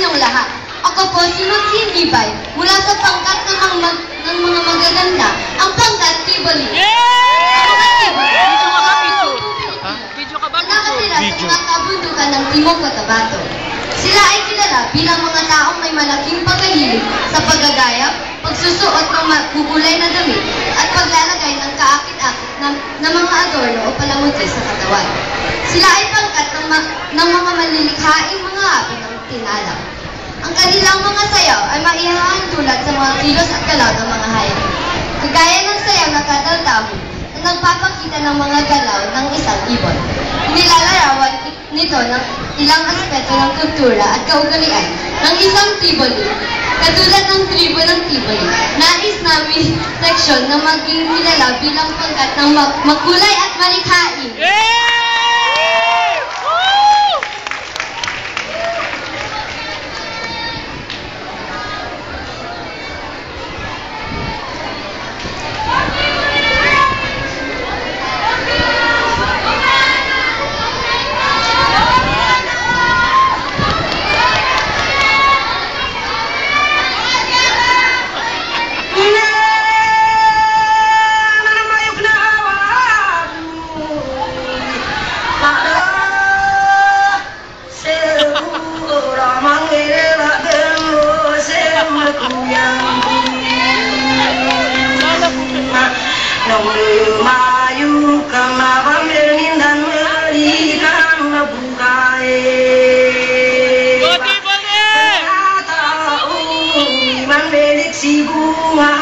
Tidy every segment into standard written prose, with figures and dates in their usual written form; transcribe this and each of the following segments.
inyong lahat. Ako po si Maxine Ibay, mula sa pangkat ng mga magaganda, ang pangkat Tivoli. Video ka ba? Nakatira sa mga kabundukan ng Timog Cotabato. Sila ay kilala bilang mga taong may malaking pagkahilig sa paggagaya, pagsusuot ng makukulay na damit, at paglalagay ng kaakit-akit na mga adorno o palamuti sa katawan. Sila ay pangkat ng mga malilikhaing mga api ng tinalang. Ang kanilang mga sayaw ay maihahantulad sa mga kilos at galaw ng mga hayop. Kagaya ng sayaw na kadaldahon na nagpapakita ng mga galaw ng isang ibon. Nilalarawan nito ng ilang aspeto ng kultura at kaugalian ng isang Tivoli. Katulad ng tribo ng Tivoli, nais namin seksyon na maging kilala bilang pangkat ng makulay at malikhain. Lumayu kama pamerin dan merikan nabungkai. Tahu iman milik si bunga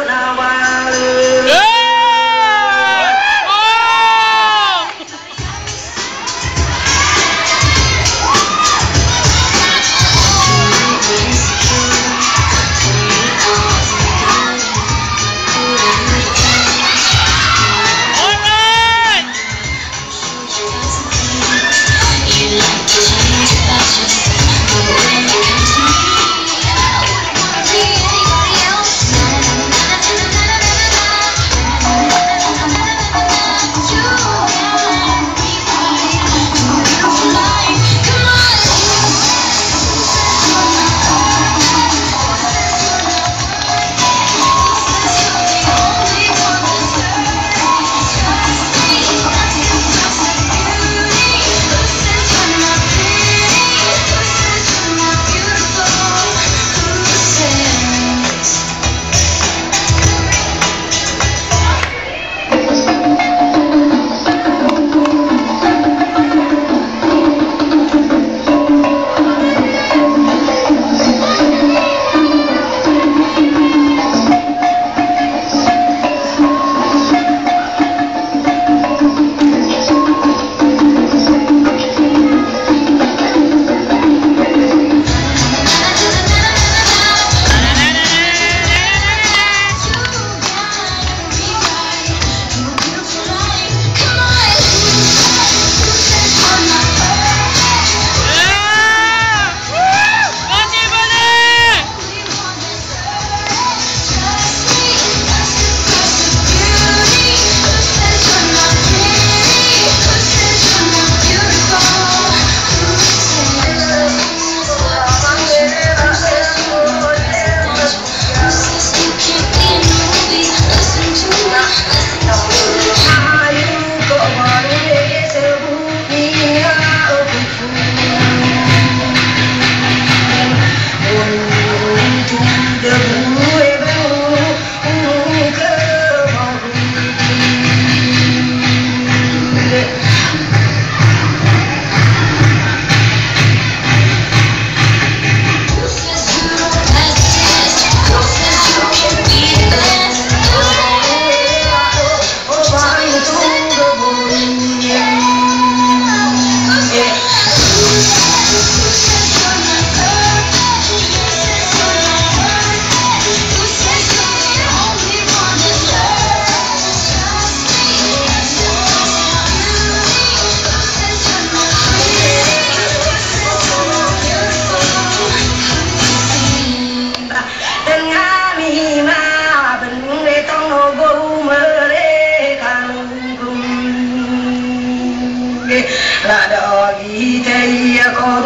lawal. Ada lagi saya kau